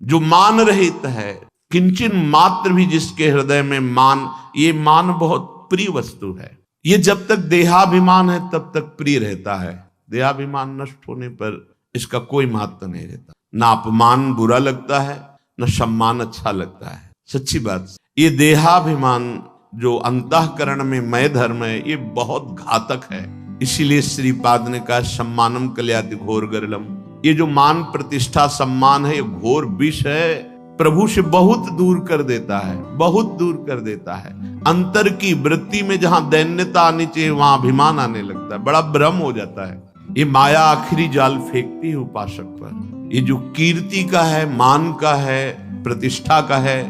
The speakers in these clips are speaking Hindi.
जो मान रहित है, किंचन मात्र भी जिसके हृदय में मान, ये मान बहुत प्रिय वस्तु है। ये जब तक देहाभिमान है तब तक प्रिय रहता है। देहाभिमान नष्ट होने पर इसका कोई महत्व नहीं रहता। ना अपमान बुरा लगता है, न सम्मान अच्छा लगता है। सच्ची बात, ये देहाभिमान जो अंतःकरण में मय धर्म है, ये बहुत घातक है। इसीलिए श्रीपाद ने कहा सम्मानम कल्याति घोर गरलम। ये जो मान प्रतिष्ठा सम्मान है, ये घोर विष है, प्रभु से बहुत दूर कर देता है, बहुत दूर कर देता है। अंतर की वृत्ति में जहां दैन्यता आनी चाहिए वहां अभिमान आने लगता है, बड़ा भ्रम हो जाता है। ये माया आखिरी जाल फेंकती है उपासक पर। ये जो कीर्ति का है, मान का है, प्रतिष्ठा का है,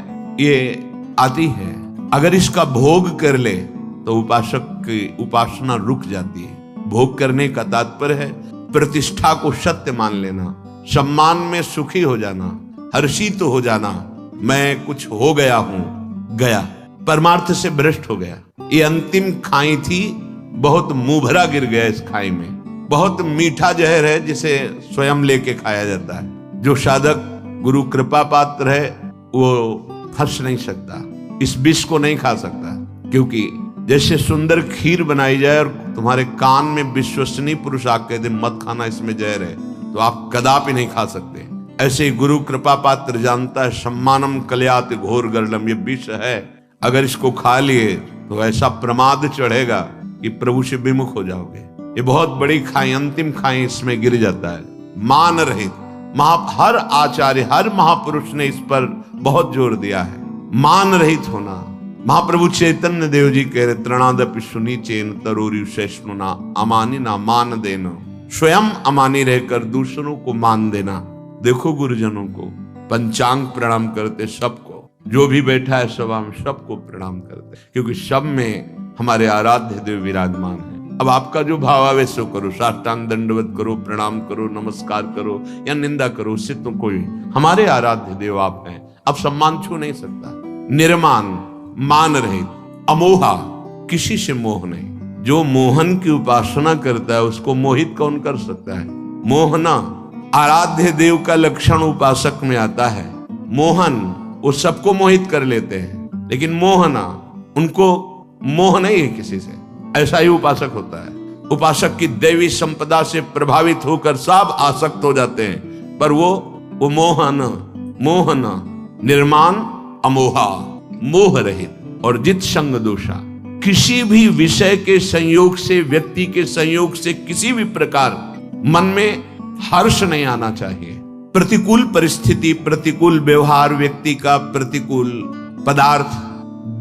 ये आती है। अगर इसका भोग कर ले तो उपासक की उपासना रुक जाती है। भोग करने का तात्पर्य है प्रतिष्ठा को सत्य मान लेना, सम्मान में सुखी हो जाना, हर्षित हो जाना। मैं कुछ हो गया हूं, गया, परमार्थ से भ्रष्ट हो गया। ये अंतिम खाई थी, बहुत मुंहभरा गिर गया इस खाई में। बहुत मीठा जहर है जिसे स्वयं लेके खाया जाता है। जो साधक गुरु कृपा पात्र है वो फंस नहीं सकता, इस विष को नहीं खा सकता। क्योंकि जैसे सुंदर खीर बनाई जाए और तुम्हारे कान में विश्वसनीय पुरुष आके दे मत खाना, इसमें जहर है, तो आप कदापि नहीं खा सकते। ऐसे ही गुरु कृपा पात्र जानता है सम्मानम कल्याति घोर गरलम, ये विष है। अगर इसको खा लिए तो ऐसा प्रमाद चढ़ेगा कि प्रभु से विमुख हो जाओगे। ये बहुत बड़ी खाई, अंतिम खाई, इसमें गिर जाता है। मान रहित हर आचार्य, हर महापुरुष ने इस पर बहुत जोर दिया है, मान रहित होना। महाप्रभु चैतन्य देव जी कह रहे तृणादपि सुनी चेन तरोरी सहिष्णुना अमानी ना मान देना। स्वयं अमानी रहकर दूसरों को मान देना। देखो गुरुजनों को पंचांग प्रणाम करते, सबको, जो भी बैठा है सभा में सबको प्रणाम करते, क्योंकि सब में हमारे आराध्य देव विराजमान है। अब आपका जो भावावेश हो करो, साष्टांग दंडवत करो, प्रणाम करो, नमस्कार करो या निंदा करो, उससे तो कोई, हमारे आराध्य देव आप हैं। अब सम्मान छू नहीं सकता। निर्मान, मान रहित, अमोहा, किसी से मोह नहीं। जो मोहन की उपासना करता है उसको मोहित कौन कर सकता है? मोहना आराध्य देव का लक्षण उपासक में आता है। मोहन, वो सबको मोहित कर लेते हैं, लेकिन मोहना, उनको मोह नहीं है किसी से। ऐसा ही उपासक होता है। उपासक की दैवी संपदा से प्रभावित होकर सब आसक्त हो जाते हैं, पर वो मोहना, निर्माण, अमोहा, मोह रहित और जित संग दोषा। किसी भी विषय के संयोग से, व्यक्ति के संयोग से किसी भी प्रकार मन में हर्ष नहीं आना चाहिए। प्रतिकूल परिस्थिति, प्रतिकूल व्यवहार, व्यक्ति का प्रतिकूल पदार्थ,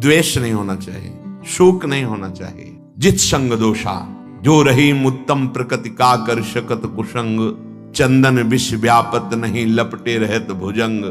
द्वेष नहीं होना चाहिए, शोक नहीं होना चाहिए। जित संग दोषा, जो रही उत्तम प्रकृति का कर शकत कुसंग, चंदन विष व्यापत नहीं लपटे रहत भुजंग।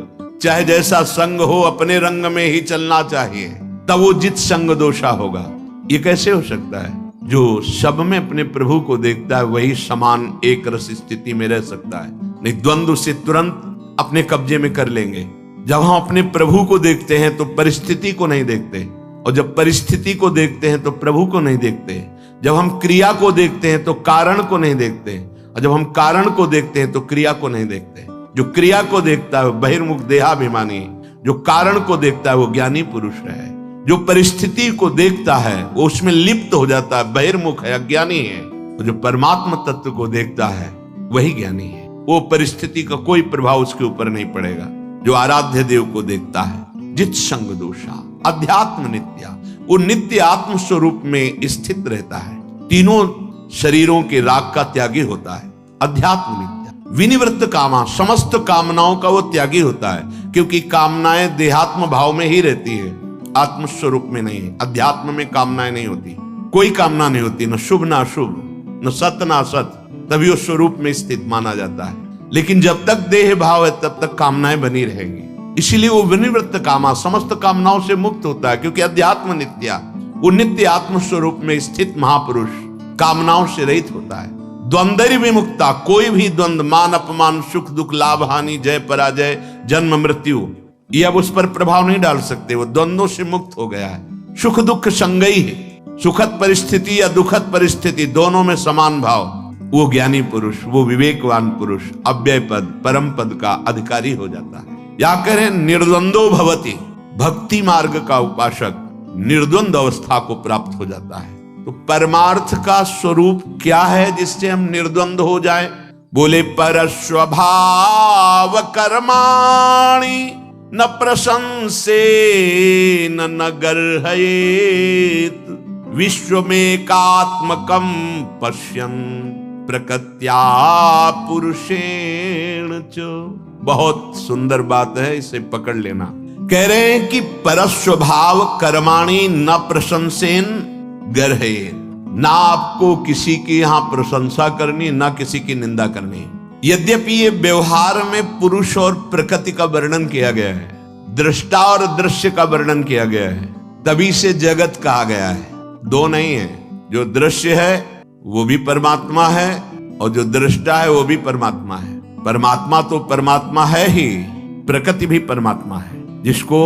चाहे जैसा संग हो अपने रंग में ही चलना चाहिए, तब वो जित संग दोषा होगा। ये कैसे हो सकता है? जो सब में अपने प्रभु को देखता है वही समान एक रस स्थिति में रह सकता है। नहीं, द्वंद्व से तुरंत अपने कब्जे में कर लेंगे। जब हम अपने प्रभु को देखते हैं तो परिस्थिति को नहीं देखते, और जब परिस्थिति को देखते हैं तो प्रभु को नहीं देखते। जब हम क्रिया को देखते हैं तो कारण को नहीं देखते, और जब हम कारण को देखते हैं तो क्रिया को नहीं देखते। जो क्रिया को देखता है वो बहिर्मुख देहाभिमानी, जो कारण को देखता है वो ज्ञानी पुरुष है। जो परिस्थिति को देखता है वो उसमें लिप्त हो जाता है, बहिर्मुख है, अज्ञानी है। तो जो परमात्मा तत्व को देखता है वही ज्ञानी है। वो परिस्थिति का कोई प्रभाव उसके ऊपर नहीं पड़ेगा। जो आराध्य देव को देखता है, जित संग दोषा, अध्यात्म नित्या, वो नित्य आत्म स्वरूप में स्थित रहता है। तीनों शरीरों के राग का त्यागी होता है। अध्यात्म नित्या, विनिवृत्त कामा, समस्त कामनाओं का वो त्यागी होता है, क्योंकि कामनाएं देहात्म भाव में ही रहती है, आत्म स्वरूप में नहीं है। अध्यात्म में कामनाएं नहीं होती, कोई कामना नहीं होती, न शुभ न अशुभ, न सत्य न असत, तभी उस स्वरूप में स्थित माना जाता है। लेकिन जब तक देह भाव है तब तक कामनाएं बनी रहेंगी। इसीलिए वो विनिवृत्त कामा, समस्त कामनाओं से मुक्त होता है, क्योंकि अध्यात्म नित्या, वो नित्य आत्म स्वरूप में स्थित महापुरुष कामनाओं से रहित होता है। द्वंद्व विमुक्ता, कोई भी द्वंद्व, मान अपमान, सुख दुख, लाभ हानि, जय पराजय, जन्म मृत्यु, ये अब उस पर प्रभाव नहीं डाल सकते। वो द्वंद्वों से मुक्त हो गया है। सुख दुख संगई है, सुखद परिस्थिति या दुखद परिस्थिति दोनों में समान भाव। वो ज्ञानी पुरुष, वो विवेकवान पुरुष अव्यय पद, परम पद का अधिकारी हो जाता है। या करें निर्द्वंदो भवति, भक्ति मार्ग का उपासक निर्द्वंद अवस्था को प्राप्त हो जाता है। तो परमार्थ का स्वरूप क्या है जिससे हम निर्द्वंद हो जाए? बोले परस्वभाव कर्माणि न प्रशंसे न गर्हयेत विश्वमेकात्मकं पश्यन् प्रकृत्या पुरुषेण च। बहुत सुंदर बात है, इसे पकड़ लेना। कह रहे हैं कि परस्वभाव कर्माणि न प्रशंसेन गर्हयेत, ना आपको किसी की यहां प्रशंसा करनी, ना किसी की निंदा करनी। यद्यपि ये व्यवहार में पुरुष और प्रकृति का वर्णन किया गया है, दृष्टा और दृश्य का वर्णन किया गया है, तभी से जगत कहा गया है। दो नहीं है, जो दृश्य है वो भी परमात्मा है और जो दृष्टा है वो भी परमात्मा है। परमात्मा तो परमात्मा है ही, प्रकृति भी परमात्मा है। जिसको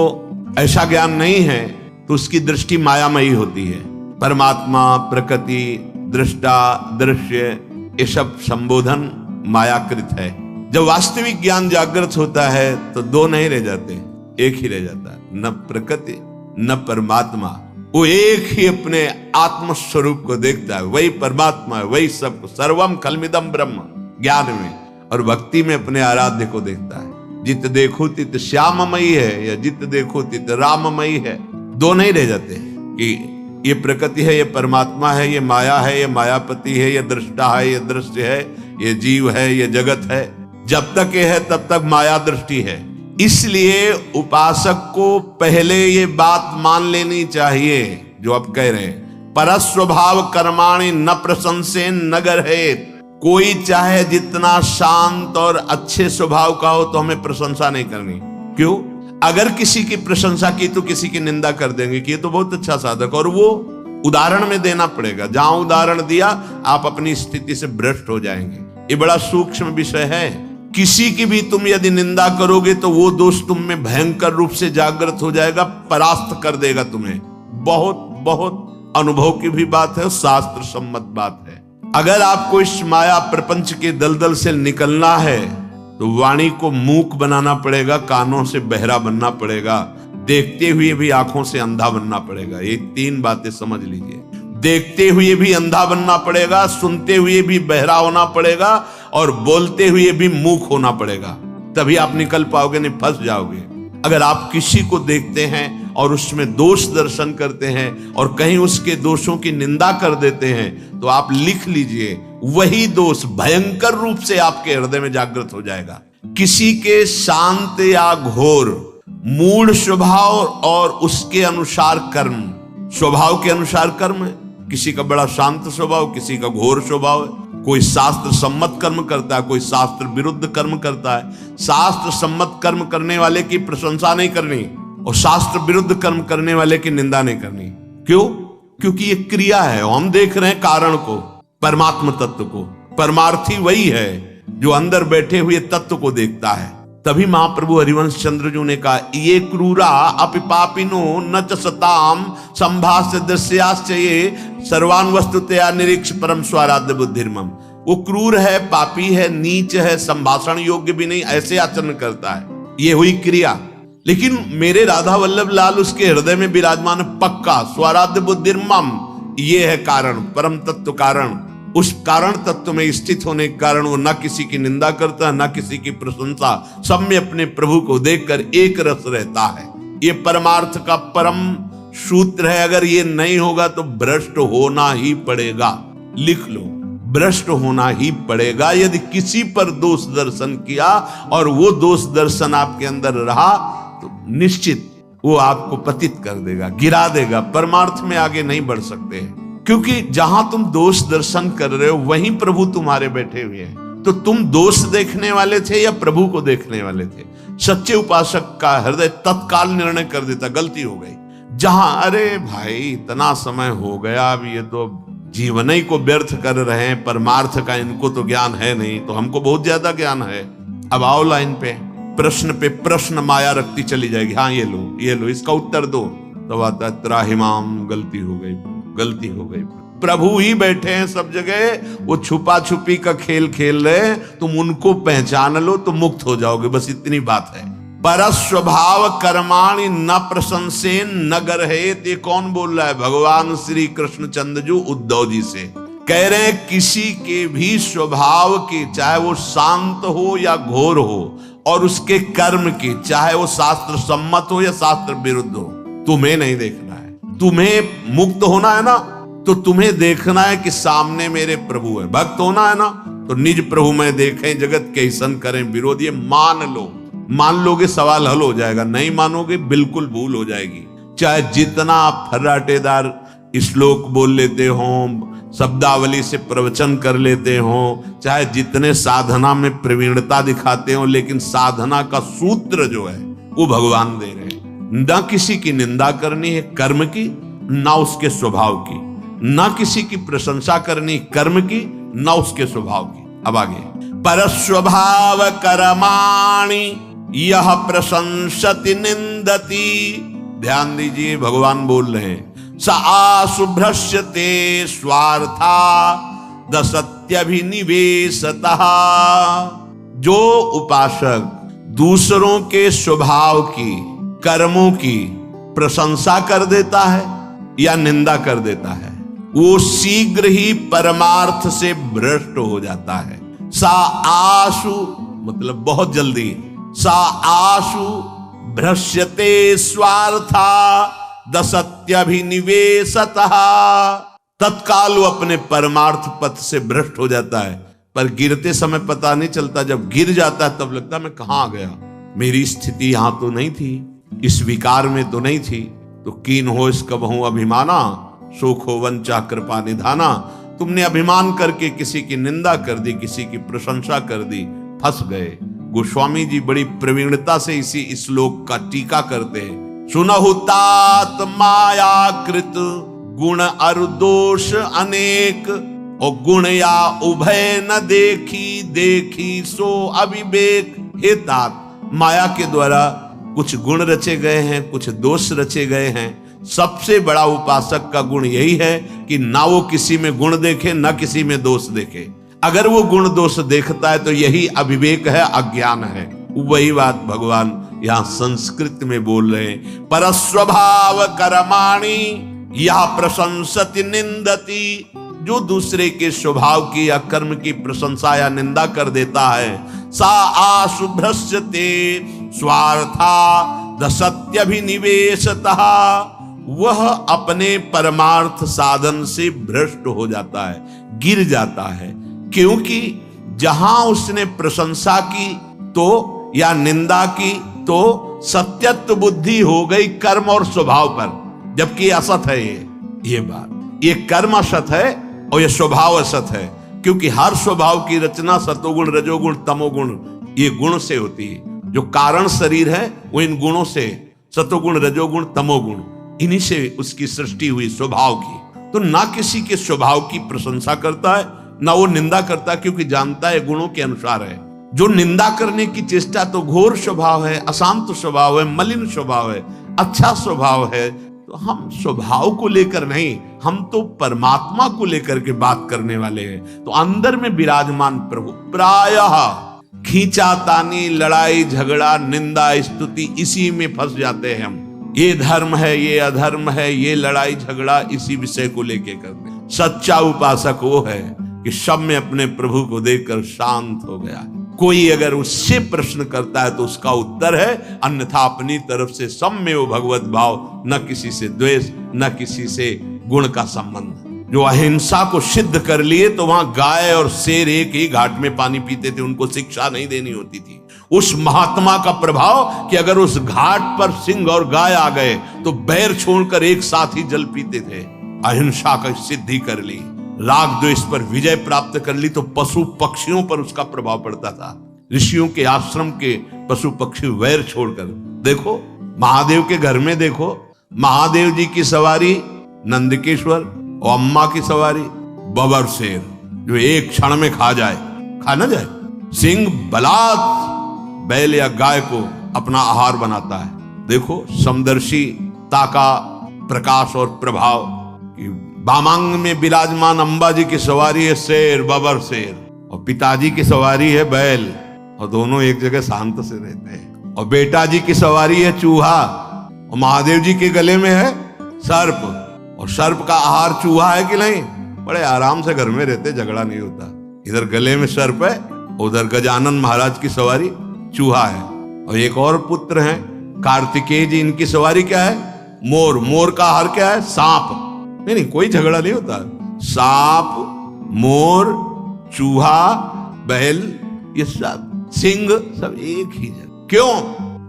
ऐसा ज्ञान नहीं है तो उसकी दृष्टि मायामयी होती है। परमात्मा, प्रकृति, दृष्टा, दृश्य, ये सब संबोधन मायाकृत है। जब वास्तविक ज्ञान जागृत होता है तो दो नहीं रह जाते, एक ही रह जाता है, न प्रकृति न परमात्मा। वो एक ही अपने आत्म स्वरूप को देखता है, वही परमात्मा है, वही सब। सर्वम खलमिदम ब्रह्म ज्ञान में, और भक्ति में अपने आराध्य को देखता है। जित देखो तित श्याममयी है या जित देखो तित राममयी है, दो नहीं रह जाते कि ये प्रकृति है, ये परमात्मा है, ये माया है, ये मायापति है, ये दृष्टा है, ये दृश्य है, ये जीव है, ये जगत है। जब तक ये है तब तक माया दृष्टि है। इसलिए उपासक को पहले ये बात मान लेनी चाहिए जो आप कह रहे हैं, परस्वभाव कर्माणि न प्रशंसेन न गर्हयेत। कोई चाहे जितना शांत और अच्छे स्वभाव का हो तो हमें प्रशंसा नहीं करनी। क्यों? अगर किसी की प्रशंसा की तो किसी की निंदा कर देंगे कि ये तो बहुत अच्छा साधक, और वो उदाहरण में देना पड़ेगा। जहां उदाहरण दिया आप अपनी स्थिति से भ्रष्ट हो जाएंगे। ये बड़ा सूक्ष्म विषय है। किसी की भी तुम यदि निंदा करोगे तो वो दोष तुम में भयंकर रूप से जागृत हो जाएगा, परास्त कर देगा तुम्हें। बहुत बहुत अनुभव की भी बात है, शास्त्र सम्मत बात है। अगर आपको इस माया प्रपंच के दलदल से निकलना है तो वाणी को मूक बनाना पड़ेगा, कानों से बहरा बनना पड़ेगा, देखते हुए भी आंखों से अंधा बनना पड़ेगा। ये तीन बातें समझ लीजिए। देखते हुए भी अंधा बनना पड़ेगा, सुनते हुए भी बहरा होना पड़ेगा, और बोलते हुए भी मूक होना पड़ेगा। तभी आप निकल पाओगे, नहीं फंस जाओगे। अगर आप किसी को देखते हैं और उसमें दोष दर्शन करते हैं और कहीं उसके दोषों की निंदा कर देते हैं तो आप लिख लीजिए, वही दोष भयंकर रूप से आपके हृदय में जागृत हो जाएगा। किसी के शांत या घोर मूढ़ स्वभाव और उसके अनुसार कर्म, स्वभाव के अनुसार कर्म है। किसी का बड़ा शांत स्वभाव, किसी का घोर स्वभाव है। कोई शास्त्र सम्मत कर्म करता है, कोई शास्त्र विरुद्ध कर्म करता है। शास्त्र सम्मत कर्म करने वाले की प्रशंसा नहीं करनी और शास्त्र विरुद्ध कर्म करने वाले की निंदा नहीं करनी। क्यों? क्योंकि ये क्रिया है। हम देख रहे हैं कारण को, परमात्म तत्व को। परमार्थी वही है जो अंदर बैठे हुए तत्व को देखता है। तभी महाप्रभु हरिवंश चंद्र जी ने कहा, ये क्रूरा अपि पापिनो न च सताम संभाष्य दृश्याश्चये सर्वान वस्तुतया निरीक्ष परम स्वाराध्य बुद्धिर्मम। वो क्रूर है, पापी है, नीच है, संभाषण योग्य भी नहीं, ऐसे आचरण करता है। ये हुई क्रिया। लेकिन मेरे राधा वल्लभ लाल उसके हृदय में विराजमान पक्का स्वाराध्य बुद्धिर्मम, ये है कारण, परम तत्व कारण। उस कारण तत्व में स्थित होने के कारण वो न किसी की निंदा करता, न किसी की प्रशंसा, सब में अपने प्रभु को देखकर एक रस रहता है। ये परमार्थ का परम सूत्र है। अगर ये नहीं होगा तो भ्रष्ट होना ही पड़ेगा। लिख लो, भ्रष्ट होना ही पड़ेगा। यदि किसी पर दोष दर्शन किया और वो दोष दर्शन आपके अंदर रहा तो निश्चित वो आपको पतित कर देगा, गिरा देगा। परमार्थ में आगे नहीं बढ़ सकते हैं, क्योंकि जहां तुम दोष दर्शन कर रहे हो वहीं प्रभु तुम्हारे बैठे हुए हैं। तो तुम दोष देखने वाले थे या प्रभु को देखने वाले थे? सच्चे उपासक का हृदय तत्काल निर्णय कर देता, गलती हो गई। जहां अरे भाई इतना समय हो गया, अब ये तो जीवन ही को व्यर्थ कर रहे हैं, परमार्थ का इनको तो ज्ञान है नहीं, तो हमको बहुत ज्यादा ज्ञान है। अब आओ लाइन पे प्रश्न माया रखती चली जाएगी। हाँ ये लो, इसका उत्तर दो। तो आता त्राहिमाम, गलती हो गई। प्रभु ही बैठे हैं सब जगह, वो छुपा छुपी का खेल खेल रहे, तुम उनको पहचान लो तो मुक्त हो जाओगे। बस इतनी बात है। परस्वभाव कर्माणि न प्रशंसेन न गर्हेत। ये कौन बोल रहा है? भगवान श्री कृष्णचंद्र जी उद्धव जी से कह रहे हैं, किसी के भी स्वभाव के, चाहे वो शांत हो या घोर हो, और उसके कर्म के, चाहे वो शास्त्र सम्मत हो या शास्त्र विरुद्ध हो, तुम्हें नहीं देखना है। तुम्हें मुक्त होना है ना, तो तुम्हें देखना है कि सामने मेरे प्रभु है। भक्त होना है ना, तो निज प्रभु में देखें, जगत के ऐसन करें विरोध। ये मान लो, मान लोगे सवाल हल हो जाएगा, नहीं मानोगे बिल्कुल भूल हो जाएगी। चाहे जितना आप फर्राटेदार श्लोक बोल लेते हो, शब्दावली से प्रवचन कर लेते हो, चाहे जितने साधना में प्रवीणता दिखाते हो, लेकिन साधना का सूत्र जो है वो भगवान दे रहे हैं। न किसी की निंदा करनी है कर्म की, ना उसके स्वभाव की, ना किसी की प्रशंसा करनी कर्म की, ना उसके स्वभाव की। अब आगे, परस्वभाव कर्माणि यह प्रशंसति निंदति। ध्यान दीजिए, भगवान बोल रहे हैं, स आशुभ्रश्यते स्वार्था दसत्यभिनिवेशतः। जो उपासक दूसरों के स्वभाव की, कर्मों की प्रशंसा कर देता है या निंदा कर देता है, वो शीघ्र ही परमार्थ से भ्रष्ट हो जाता है। सा आशु मतलब बहुत जल्दी, सा आशु भ्रश्यते स्वार्था दसत्यभिनिवेशतः। तत्काल वो अपने परमार्थ पथ से भ्रष्ट हो जाता है, पर गिरते समय पता नहीं चलता। जब गिर जाता है तब लगता है मैं कहां आ गया, मेरी स्थिति यहां तो नहीं थी, इस विकार में तो नहीं थी। तो कीन हो इसका बहु अभिमाना, सुख हो वंचा कृपा निधाना। तुमने अभिमान करके किसी की निंदा कर दी, किसी की प्रशंसा कर दी, फंस गए। गोस्वामी जी बड़ी प्रवीणता से इसी श्लोक का टीका करते हैं। सुनहु तात मायाकृत गुण अरु दोष अनेक, और गुण या उभय न देखी, देखी सो अविवेक। हे तात, माया के द्वारा कुछ गुण रचे गए हैं, कुछ दोष रचे गए हैं। सबसे बड़ा उपासक का गुण यही है कि ना वो किसी में गुण देखे, ना किसी में दोष देखे। अगर वो गुण दोष देखता है तो यही अविवेक है, अज्ञान है। वही बात भगवान यहां संस्कृत में बोल रहे हैं, परस्वभाव कर्माणि यह प्रशंसति निंदति। जो दूसरे के स्वभाव की या कर्म की प्रशंसा या निंदा कर देता है, सा आशुभ्रश्यते स्वार्था दसत्यभिनिवेशतः। वह अपने परमार्थ साधन से भ्रष्ट हो जाता है, गिर जाता है। क्योंकि जहां उसने प्रशंसा की तो या निंदा की तो सत्यत्व बुद्धि हो गई कर्म और स्वभाव पर, जबकि असत है ये बात। ये कर्म असत है और ये स्वभाव असत है, क्योंकि हर स्वभाव की रचना सतोगुण रजोगुण तमोगुण ये गुण से होती है। जो कारण शरीर है वो इन गुणों से, सतोगुण रजोगुण तमोगुण, इन्हीं से उसकी सृष्टि हुई स्वभाव की। तो ना किसी के स्वभाव की प्रशंसा करता है, ना वो निंदा करता, क्योंकि जानता है गुणों के अनुसार है। जो निंदा करने की चेष्टा तो घोर स्वभाव है, अशांत स्वभाव है, मलिन स्वभाव है। अच्छा स्वभाव है तो हम स्वभाव को लेकर नहीं, हम तो परमात्मा को लेकर के बात करने वाले हैं। तो अंदर में विराजमान प्रभु, प्रायः खींचातानी, लड़ाई झगड़ा, निंदा स्तुति, इसी में फंस जाते हैं हम। ये धर्म है, ये अधर्म है, ये लड़ाई झगड़ा इसी विषय को लेके करते हैं। सच्चा उपासक वो है कि सब में अपने प्रभु को देखकर शांत हो गया। कोई अगर उससे प्रश्न करता है तो उसका उत्तर है, अन्यथा अपनी तरफ से सब में वो भगवत भाव, न किसी से द्वेष, न किसी से गुण का संबंध। जो अहिंसा को सिद्ध कर लिए तो वहां गाय और शेर एक ही घाट में पानी पीते थे, उनको शिक्षा नहीं देनी होती थी। उस महात्मा का प्रभाव कि अगर उस घाट पर सिंह और गाय आ गए तो बैर छोड़कर एक साथ ही जल पीते थे। अहिंसा का सिद्धि कर ली, राग द्वेष पर विजय प्राप्त कर ली, तो पशु पक्षियों पर उसका प्रभाव पड़ता था। ऋषियों के आश्रम के पशु पक्षी वैर छोड़कर, देखो महादेव के घर में देखो, महादेव जी की सवारी नंदकेश्वर और अम्मा की सवारी बबर शेर, जो एक क्षण में खा जाए, खा ना जाए। सिंह बलात् बैल या गाय को अपना आहार बनाता है। देखो समदर्शिता का प्रकाश और प्रभाव। बामांग में विराजमान अंबा जी की सवारी है शेर, बबर शेर, और पिताजी की सवारी है बैल, और दोनों एक जगह शांत से रहते हैं। और बेटा जी की सवारी है चूहा, और महादेव जी के गले में है सर्प, और सर्प का आहार चूहा है कि नहीं? बड़े आराम से घर में रहते, झगड़ा नहीं होता। इधर गले में सर्प है, उधर गजानन महाराज की सवारी चूहा है। और एक और पुत्र है कार्तिकेय जी, इनकी सवारी क्या है? मोर। मोर का आहार क्या है? सांप। नहीं, कोई झगड़ा नहीं होता। सांप, मोर, चूहा, बैल, ये सब सिंह सब एक ही जगह। क्यों?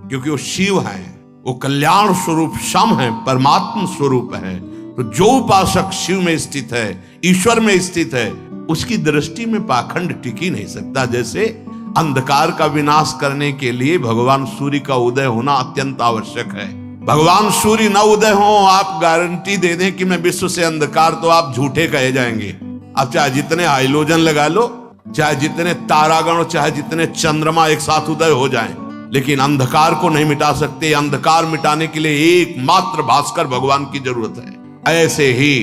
क्योंकि वो शिव है, वो कल्याण स्वरूप शम है, परमात्मा स्वरूप है। तो जो उपासक शिव में स्थित है, ईश्वर में स्थित है, उसकी दृष्टि में पाखंड टिक ही नहीं सकता। जैसे अंधकार का विनाश करने के लिए भगवान सूर्य का उदय होना अत्यंत आवश्यक है। भगवान सूर्य न उदय हो, आप गारंटी दे दें कि मैं विश्व से अंधकार, तो आप झूठे कहे जाएंगे। आप चाहे जितने हाइलोजन लगा लो, चाहे जितने तारागण, चाहे जितने चंद्रमा एक साथ उदय हो जाएं, लेकिन अंधकार को नहीं मिटा सकते। अंधकार मिटाने के लिए एकमात्र भास्कर भगवान की जरूरत है। ऐसे ही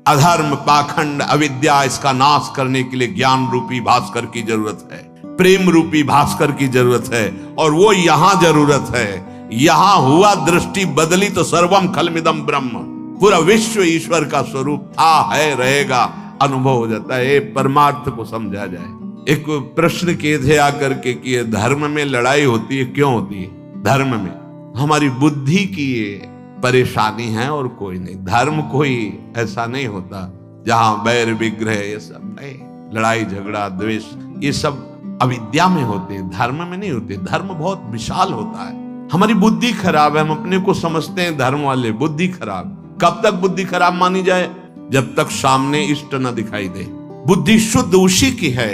अधर्म, पाखंड, अविद्या, इसका नाश करने के लिए ज्ञान रूपी भास्कर की जरूरत है, प्रेम रूपी भास्कर की जरूरत है। और वो यहां जरूरत है। यहां हुआ दृष्टि बदली तो सर्वम खलमिदम ब्रह्म, पूरा विश्व ईश्वर का स्वरूप था, है, रहेगा, अनुभव हो जाता है। परमार्थ को समझा जाए। एक प्रश्न किए थे आकर के कि धर्म में लड़ाई होती है, क्यों होती है? धर्म में हमारी बुद्धि की ये परेशानी है और कोई नहीं। धर्म कोई ऐसा नहीं होता जहां बैर विग्रह, ये सब नहीं, लड़ाई झगड़ा द्वेष, ये सब अविद्या में होते हैं, धर्म में नहीं होते। धर्म बहुत विशाल होता है। हमारी बुद्धि खराब है, हम अपने को समझते हैं धर्म वाले। बुद्धि खराब कब तक बुद्धि खराब मानी जाए? जब तक सामने इष्ट न दिखाई दे। बुद्धि शुद्ध उसी की है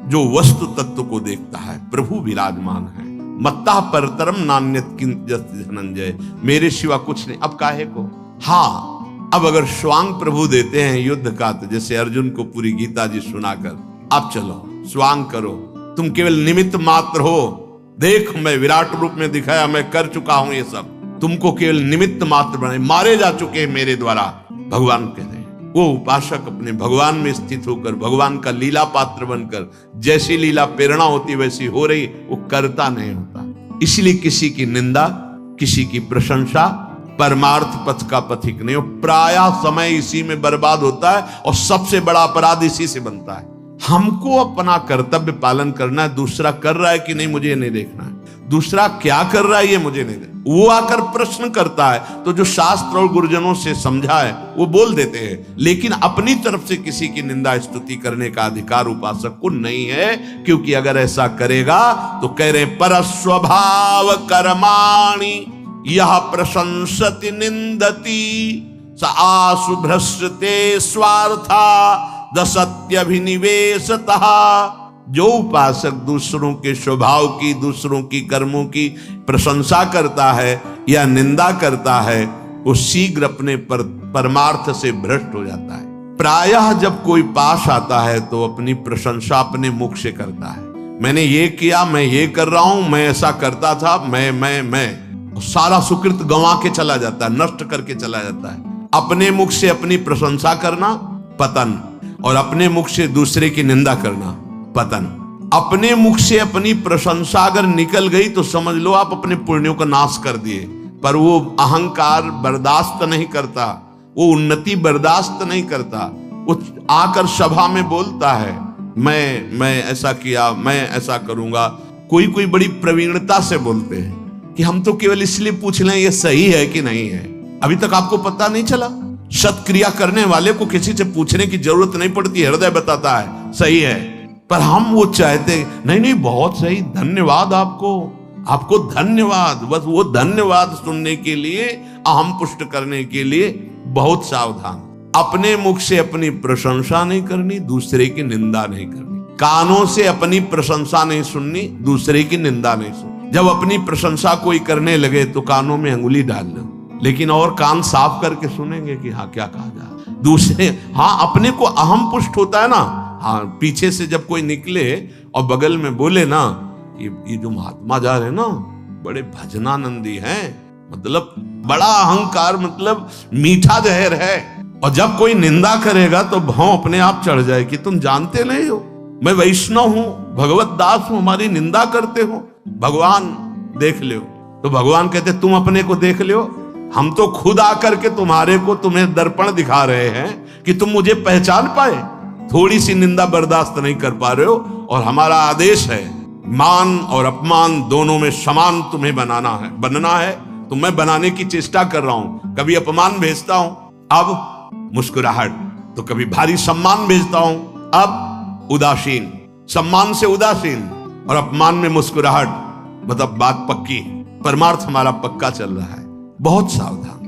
जो वस्तु तत्व को देखता है। प्रभु विराजमान है। मत्ता परतरम नान्यत किंचित धनंजय, मेरे सिवा कुछ नहीं। अब काहे को? हाँ, अब अगर स्वांग प्रभु देते हैं युद्ध का, तो जैसे अर्जुन को पूरी गीता जी सुनाकर, अब चलो स्वांग करो, तुम केवल निमित्त मात्र हो। देख, मैं विराट रूप में दिखाया, मैं कर चुका हूं ये सब, तुमको केवल निमित्त मात्र बनाए, मारे जा चुके हैं मेरे द्वारा। भगवान कहते हैं वो उपासक अपने भगवान में स्थित होकर, भगवान का लीला पात्र बनकर, जैसी लीला प्रेरणा होती वैसी हो रही, वो करता नहीं होता। इसलिए किसी की निंदा, किसी की प्रशंसा परमार्थ पथ का पथिक नहीं हो। प्रायः समय इसी में बर्बाद होता है और सबसे बड़ा अपराध इसी से बनता है। हमको अपना कर्तव्य पालन करना है। दूसरा कर रहा है कि नहीं, मुझे नहीं देखना है। दूसरा क्या कर रहा है, ये मुझे नहीं देखना। वो आकर प्रश्न करता है तो जो शास्त्र और गुरुजनों से समझा है वो बोल देते हैं, लेकिन अपनी तरफ से किसी की निंदा स्तुति करने का अधिकार उपासक को नहीं है। क्योंकि अगर ऐसा करेगा तो कह रहे परस्वभाव कर्माणि यह प्रशंसति निंदति स आसु भ्रष्टते स्वार्था दसत्यभिनिवेशतः। जो उपासक दूसरों के स्वभाव की, दूसरों की कर्मों की प्रशंसा करता है या निंदा करता है, वो शीघ्र अपने परमार्थ से भ्रष्ट हो जाता है। प्रायः जब कोई पास आता है तो अपनी प्रशंसा अपने मुख से करता है। मैंने ये किया, मैं ये कर रहा हूं, मैं ऐसा करता था, मैं सारा सुकृत गंवा के चला जाता है, नष्ट करके चला जाता है। अपने मुख से अपनी प्रशंसा करना पतन, और अपने मुख से दूसरे की निंदा करना पतन। अपने मुख से अपनी प्रशंसा अगर निकल गई तो समझ लो आप अपने पुण्यों का नाश कर दिए। पर वो अहंकार बर्दाश्त नहीं करता, वो उन्नति बर्दाश्त नहीं करता। वो आकर सभा में बोलता है मैं ऐसा किया, मैं ऐसा करूंगा। कोई बड़ी प्रवीणता से बोलते हैं कि हम तो केवल इसलिए पूछ लें ये सही है कि नहीं है। अभी तक आपको पता नहीं चला? सत्क्रिया करने वाले को किसी से पूछने की जरूरत नहीं पड़ती, हृदय बताता है सही है। पर हम वो चाहते नहीं, बहुत सही, धन्यवाद आपको धन्यवाद। बस वो धन्यवाद सुनने के लिए, अहम पुष्ट करने के लिए बहुत सावधान। अपने मुख से अपनी प्रशंसा नहीं करनी, दूसरे की निंदा नहीं करनी। कानों से अपनी प्रशंसा नहीं सुननी, दूसरे की निंदा नहीं सुननी। जब अपनी प्रशंसा कोई करने लगे तो कानों में अंगुली डाल लो, लेकिन और कान साफ करके सुनेंगे कि हाँ क्या कहा जा। दूसरे, हाँ अपने को अहम पुष्ट होता है ना। हाँ, पीछे से जब कोई निकले और बगल में बोले ना, ये जो महात्मा जा रहे हैं ना, बड़े भजनानंदी हैं, मतलब बड़ा अहंकार, मतलब मीठा जहर है। और जब कोई निंदा करेगा तो भाव अपने आप चढ़ जाए कि तुम जानते नहीं हो, मैं वैष्णव हूं, भगवत दास हूं, हमारी निंदा करते हो। भगवान देख लो। तो भगवान कहते तुम अपने को देख लो, हम तो खुद आकर के तुम्हें दर्पण दिखा रहे हैं कि तुम मुझे पहचान पाए। थोड़ी सी निंदा बर्दाश्त नहीं कर पा रहे हो, और हमारा आदेश है मान और अपमान दोनों में समान तुम्हें बनना है। तो मैं बनाने की चेष्टा कर रहा हूं। कभी अपमान भेजता हूं, अब मुस्कुराहट, तो कभी भारी सम्मान भेजता हूं, अब उदासीन, सम्मान से उदासीन और अपमान में मुस्कुराहट, मतलब बात पक्की, परमार्थ हमारा पक्का चल रहा है। बहुत सावधान।